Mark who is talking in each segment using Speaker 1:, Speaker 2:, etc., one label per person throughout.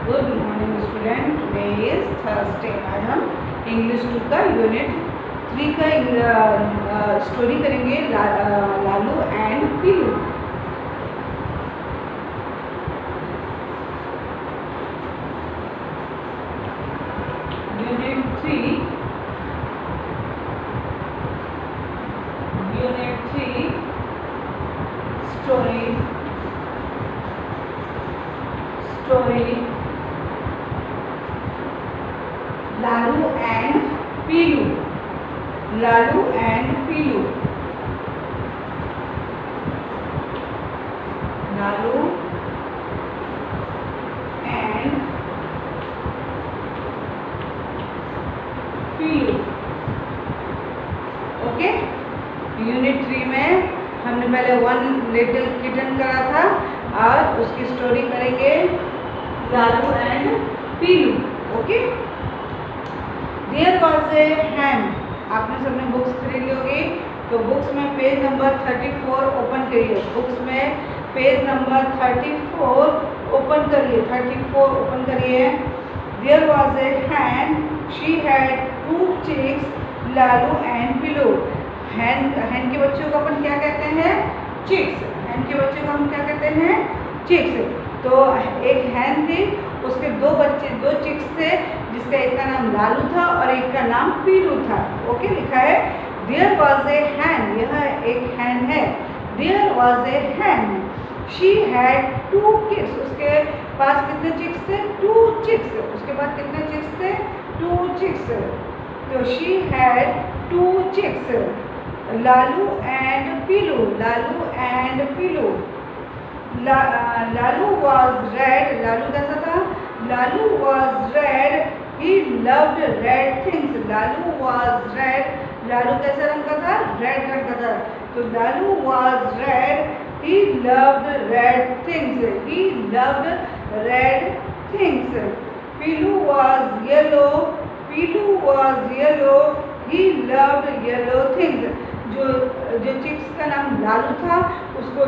Speaker 1: Good morning student. Today is Thursday. आज हम English 2 का यूनिट 3 का स्टोरी करेंगे, Lalu and Piloo. Unit 3 story Lalu and Pilu. Lalu and Pilu. Lalu and Pilu. Okay, unit 3 में हमने पहले वन लिटिल किटन करा था और उसकी स्टोरी करेंगे Lalu and Pilu. Okay, there was a hen. आपने सबने बुक्स खरीद ली होगी, तो बुक्स में पेज नंबर 34 ओपन करिए। बुक्स में पेज नंबर 34 ओपन करिए। 34 ओपन करिए। There was a hen, she had 2 chicks, Lalu and Pilu. Hen के बच्चों को अपन क्या कहते हैं? चिक्स। हैन के बच्चों को हम क्या कहते हैं? चिक्स। तो एक हैन थी, उसके 2 बच्चे, 2 चिक्स थे, जिसका एक का नाम लालू था और एक का नाम पीलू था। ओके, लिखा है देयर वॉज ए हैन। यह एक हैन है। There was a hen, she had 2 chicks। उसके पास कितने चिक्स थे? 2 chicks। उसके पास कितने चिक्स थे? 2 chicks। तो she had 2 chicks। Lalu and Pilu. Lalu and Pilu. Lalu was red. Lalu कैसा था? Lalu was red, he loved red things. Lalu was red. Lalu कैसे रंग का था? रेड रंग का था। तो Lalu was red, he loved red things. He loved red things. Piloo was yellow. Piloo was yellow, he loved yellow things. जो चिक्स का नाम लालू था, उसको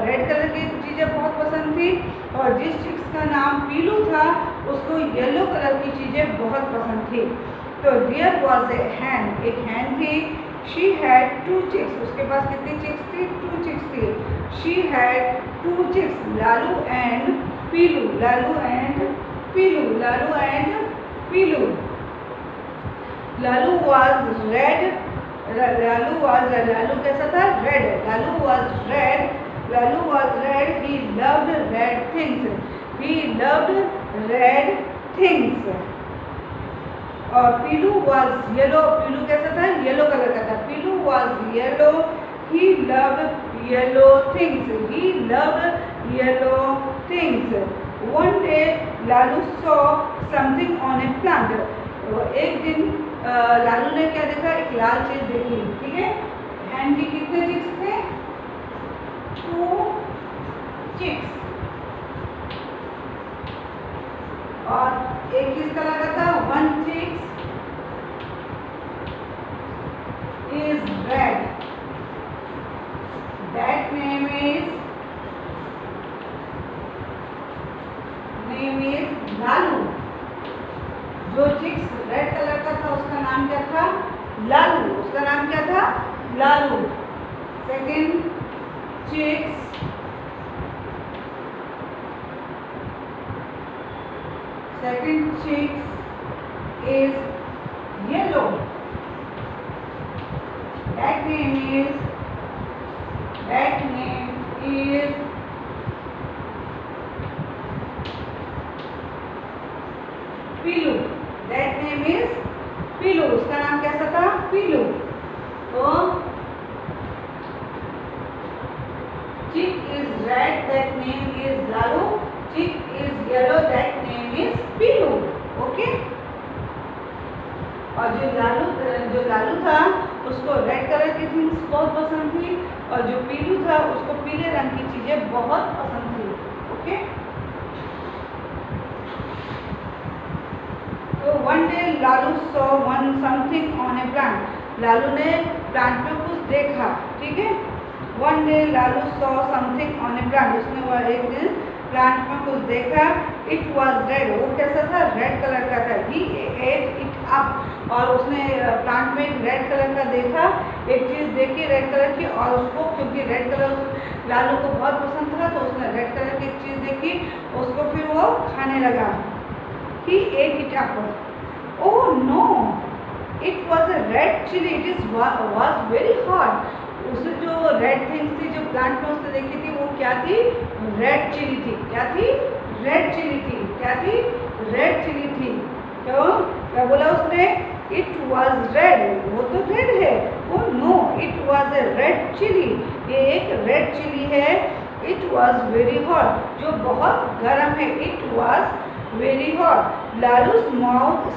Speaker 1: रेड कलर की चीज़ें बहुत पसंद थी, और जिस चिक्स का नाम पीलू था, उसको येलो कलर की चीज़ें बहुत पसंद थी। तो देयर वॉज ए हैन, एक हैन थी, शी हैड 2 chicks। उसके पास कितनी चिक्स थी? 2 chicks थी। She had 2 chicks, Lalu and Pilu. Lalu and Pilu. Lalu and Pilu. Lalu was red. Lalu कैसा था? Red. Lalu was red. Lalu was red, he loved red things. He loved red things. और पीलू वॉज येलो। पीलू कैसा था? येलो कलर का था। Pilu was yellow, he loved yellow things. He loved yellow things. One day Lalu saw something on a plant. एक दिन लालू ने क्या देखा? एक लाल चीज देखी। ठीक है, हैन की कितने चिक्स थे? 2 chicks। और एक किसका लगा था? 1 chick is red, that name is Lalu. जो चिक्स रेड कलर का था, उसका नाम क्या था? लालू। उसका नाम क्या था? Lalu. Second chicks is yellow, that name is Pilu. That name is Pilu. उसका नाम कैसा था? पीलू। तो chick is red, that name is Lalu. chick is yellow, that name is Piloo. Okay, और जो लालू था, उसको रेड कलर की थिंग्स बहुत पसंद थी, और जो पीलू था, उसको पीले रंग की चीजें बहुत पसंद थी। ओके, तो one day Lalu saw something on a plant. Lalu ने प्लांट में कुछ देखा। ठीक है, one day Lalu saw something on a plant. उसने एक दिन प्लांट में कुछ देखा, इट वॉज रेड, वो कैसा था, रेड कलर का था। ही एट इट अप, और उसने प्लांट में एक रेड कलर का देखा, एक चीज़ देखी रेड कलर की, और उसको क्योंकि रेड कलर लालू को बहुत पसंद था तो उसने रेड कलर की एक चीज़ देखी, उसको फिर वो खाने लगा। He ate it up. Oh no, it was a red chilli, it is was very hot. उसने जो रेड थिंग्स थी जो प्लांट में उसने देखी थी वो क्या थी, रेड चिली थी। क्या थी, रेड चिली थी। क्या थी, रेड चिली थी। तो क्या बोला उसने, इट वॉज रेड, वो तो रेड है। Oh no, it was a red chilli, ये एक रेड चिली है। इट वॉज वेरी हॉट, जो बहुत गर्म है। It was very hot. Lalu's mouth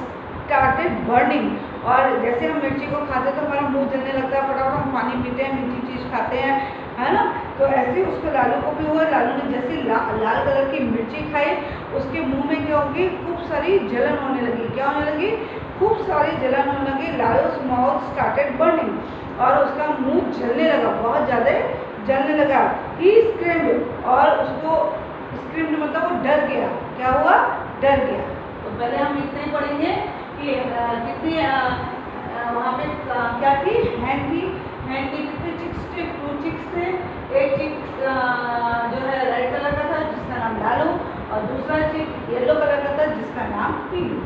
Speaker 1: started burning, और जैसे हम मिर्ची को खाते हैं तो हमारा मुंह जलने लगता है, फटाफट हम पानी पीते हैं, मीठी चीज़ खाते हैं, है ना। तो ऐसे उसको लालू को भी हुआ। लालू ने जैसे लाल कलर की मिर्ची खाई, उसके मुंह में क्या होगी, खूब सारी जलन होने लगी। क्या होने लगी, खूब सारी जलन होने लगी। लालू's माउथ स्टार्टेड बर्निंग, और उसका मुंह जलने लगा, बहुत ज़्यादा जलने लगा। ही स्क्रीम्ड, और उसको स्क्रीम्ड मतलब वो डर गया। क्या हुआ, डर गया। तो पहले हम इतने ही पढ़ेंगे कि कितनी वहाँ पे क्या थी, हैंड थी। हैंड की कितने चिक्स थे, 2 चिक्स थे। एक चिक जो है रेड कलर का था जिसका नाम लालू, और दूसरा चिक येलो कलर का था जिसका नाम पीलू।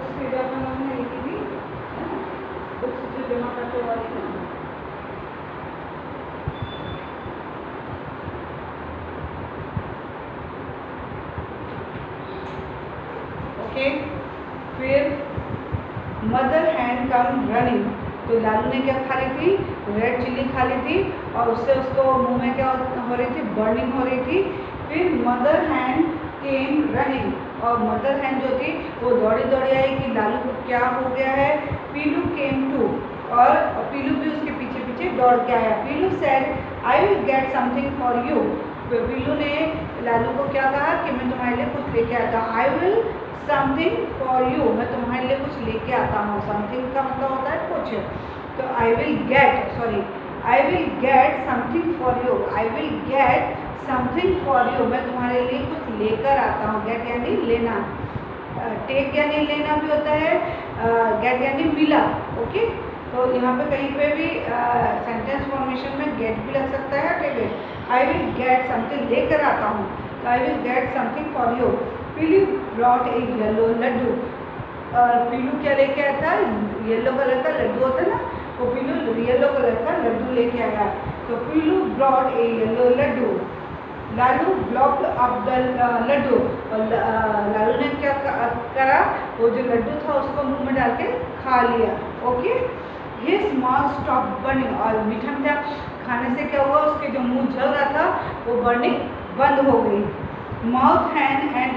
Speaker 1: बुक्स जो अपन लोगों ने लिखी थी, है ना, बुक्स जो जमा करते वाली ना, ओके। फिर मदर हैंड कम रनिंग, तो लालू ने क्या खा ली थी, रेड चिल्ली खा ली थी और उससे उसको मुंह में क्या हो रही थी, बर्निंग हो रही थी। फिर मदर हैंड केम रनिंग, और मदर हैंड जो थी वो दौड़ी दौड़ी आई कि लालू को क्या हो गया है। पीलू केम टू, और पीलू भी उसके पीछे पीछे दौड़ के आया। Pilu said I will get something for you, Pilu ने लालू को क्या कहा कि मैं तुम्हारे लिए कुछ लेके आता हूँ। I will something for you, मैं तुम्हारे लिए कुछ लेके आता हूँ। समथिंग का मतलब होता है कुछ, तो I will gate, sorry, I will get something for you, I will get something for you, मैं तुम्हारे लिए कुछ लेकर आता हूँ। गेट यानी लेना, टेक यानी लेना भी होता है, गेट यानी मिला। ओके, तो यहाँ पे कहीं पे भी सेंटेंस फॉर्मेशन में गेट भी लग सकता है, take. I will get something, लेकर आता हूँ, तो I will get something for you. Pilu brought a yellow laddoo, और पीलू क्या लेके आया था, येलो कलर का लड्डू होता है ना, तो पीलू येलो कलर का लड्डू लेके आया। तो Pilu brought a yellow laddu. Lalu blocked up the laddu, और लालू ने क्या करा, वो जो लड्डू था उसको मुंह में डाल के खा लिया। Okay, his mouth stop burning, और मीठा मीठा खाने से क्या हुआ, उसके जो मुंह जल रहा था वो बर्निंग बंद हो गई। Mother hen and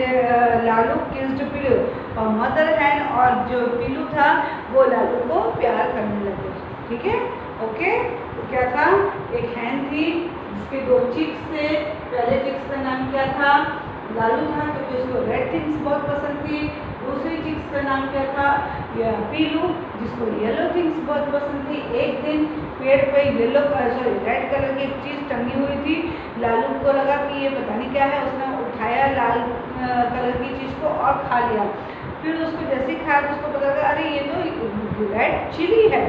Speaker 1: Lalu kissed Pilu, और मदर हैंड और जो पीलू था वो लालू को प्यार करने लगे। ठीक है, ओके। तो क्या था, एक हैंड थी जिसके दो चिक्स थे, पहले चिक्स का नाम क्या था, लालू था क्योंकि उसको रेड थिंग्स बहुत पसंद थी। दूसरी चिक्स का नाम क्या था, पीलू, जिसको येलो थिंग्स बहुत पसंद थी। एक दिन पेड़ पे रेड कलर की एक चीज़ टंगी हुई थी, लालू को लगा कि ये पता नहीं क्या है, उसने उठाया लाल कलर की चीज़ को और खा लिया। फिर उसको जैसे ही खाया तो उसको पता लगा अरे ये तो रेड चिली है,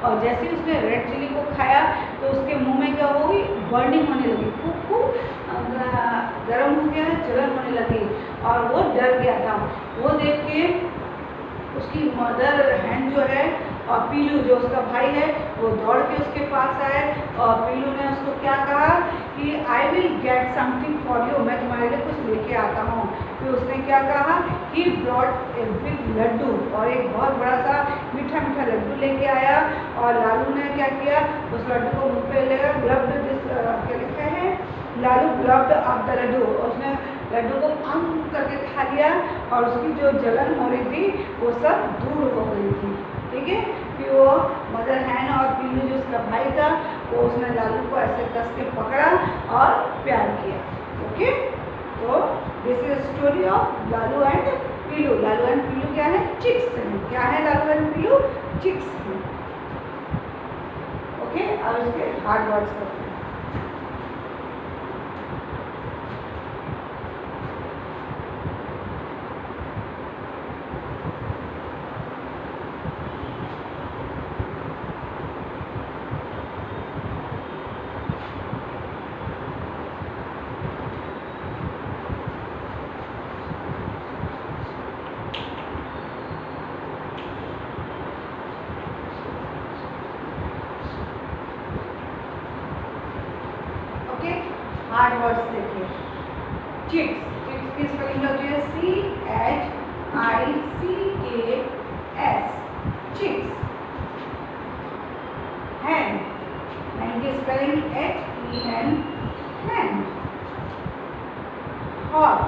Speaker 1: और जैसे ही उसने रेड चिली को खाया तो उसके मुंह में क्या हो गई, बर्निंग होने लगी, खूब गर्म हो गया, जलन होने लगी, और वो डर गया था। वो देख के उसकी मदर हैंड जो है और पीलू जो उसका भाई है वो दौड़ के उसके पास आए, और पीलू ने उसको क्या कहा कि आई will get something for you, मैं तुम्हारे लिए कुछ लेके आता हूँ। फिर उसने क्या कहा, he brought a big laddoo, और एक बहुत बड़ा सा मीठा मीठा लड्डू लेके आया। और लालू ने क्या किया, उस लड्डू को मुँह पे लेगा, ग्लब्ड दिस, क्या लिखा है, लालू ग्लब्ड अप द लड्डू, उसने लड्डू को करके खा लिया, और उसकी जो जलन हो रही थी वो सब दूर हो गई थी। ठीक है, फिर वो मदर हैन और पीलू जो उसका भाई था वो उसने लालू को ऐसे कस के पकड़ा और प्यार किया। ओके, तो this is story of Lalu and Pilu. Lalu and Pilu क्या है, चिक्स हैं। क्या है लालू एंड पीलू, चिक्स हैं। ओके, और उसके हार्ड वर्ड्स करते हैं। हार्ड वर्ड्स देखिए, चिक्स, चिक्स की स्पेलिंग होती है CHICKS, चिक्स। हैंड, हैंड की spelling HEN, hen. Hot,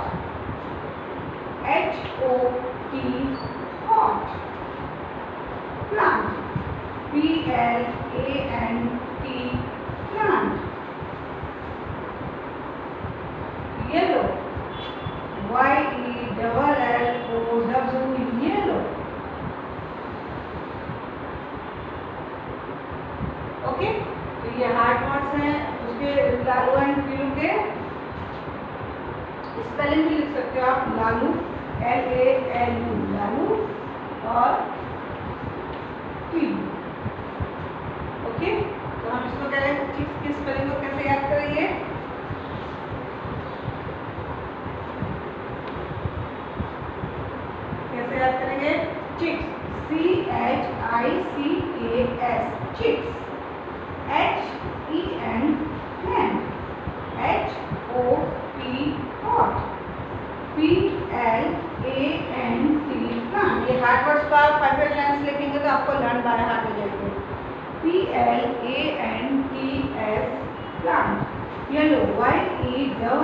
Speaker 1: HOT, hot. Plant, PLANT, plant. Yellow, YELLOW, yellow. Okay, तो ये हार्ड वर्ड्स हैं। उसके लालू एंड पीलू के स्पेलिंग भी लिख सकते हो आप, लालू LALU, लालू, और पीलू। ओके, तो हम इसको क्या है, चिक्स की स्पेलिंग को कैसे याद करेंगे, याद करेंगे, chicks, CHICKS, chicks. HEN, hen. HOP, hot. PLANT, plant. ये हार्ड वर्ड्स का 5 लाइन्स लिखेंगे तो आपको लर्न बाय हार्ट हो जाएंगे. PLANTS, plant. Yellow, YELLOW,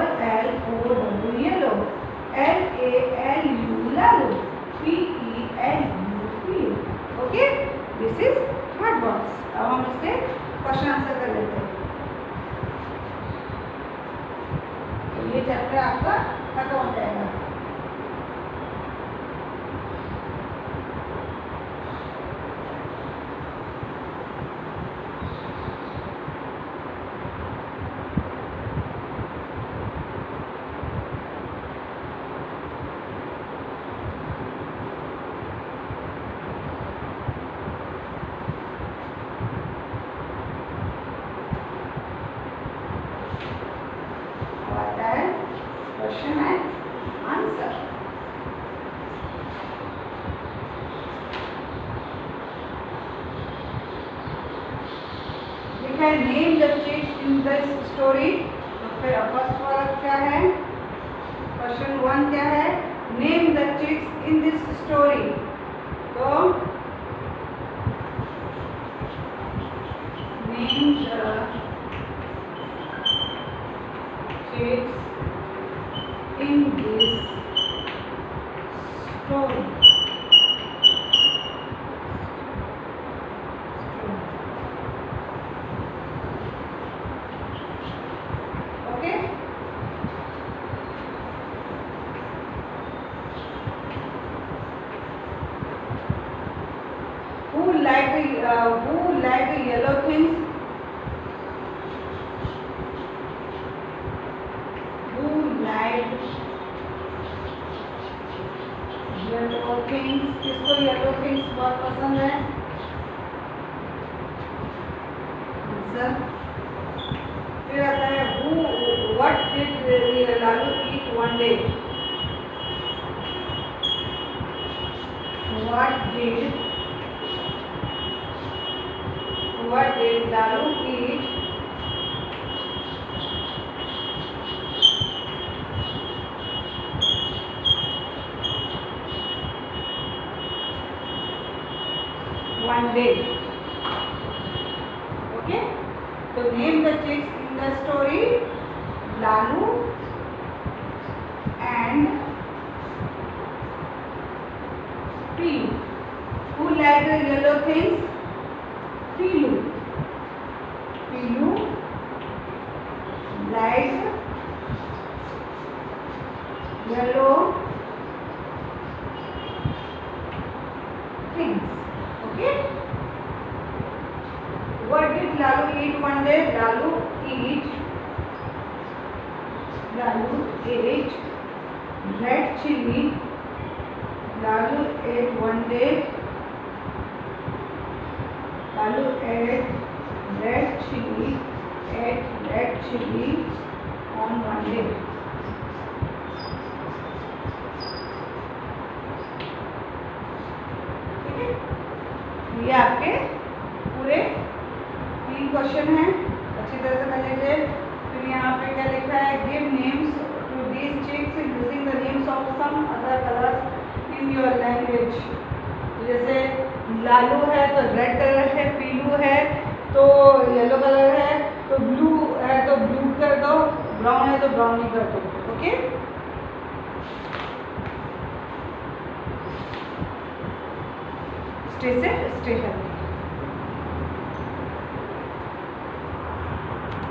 Speaker 1: yellow. LALU, lalu. PELU, peel. Okay, this is hard words. अब हम इसके क्वेश्चन आंसर कर लेते हैं. तो ये चैप्टर आपका खत्म हो जाएगा. Question and answer. देखिए, name the chicks in this story. तो फर्स्ट वाला क्या है? Question 1 क्या है? Name the chicks in this story. तो name the chicks in this story. Okay. Who like yellow things? Who like yellow things? किसको yellow things बहुत पसंद है? आंसर. फिर आता है what did Lalu eat one day? What did Lalu eat one day? Okay, so name the chicks in the story. Lalu and Pilu. Who like the yellow things? Pilu like yellow things. Okay. What did Lalu eat one day? Lalu ate red chili. Lalu ate one day. Lalu ate red chili. On one day. ये आपके पूरे 3 question हैं. अच्छी तरह से कर लीजिए. फिर यहाँ पे क्या लिखा है? Give names to these chicks using the names of some other colours in your language. जैसे लालू है तो रेड कलर है, पीलू है तो येलो कलर है, तो ब्लू है तो ब्लू कर दो, ब्राउन है तो ब्राउन कर दो. Okay. Stay safe, stay healthy.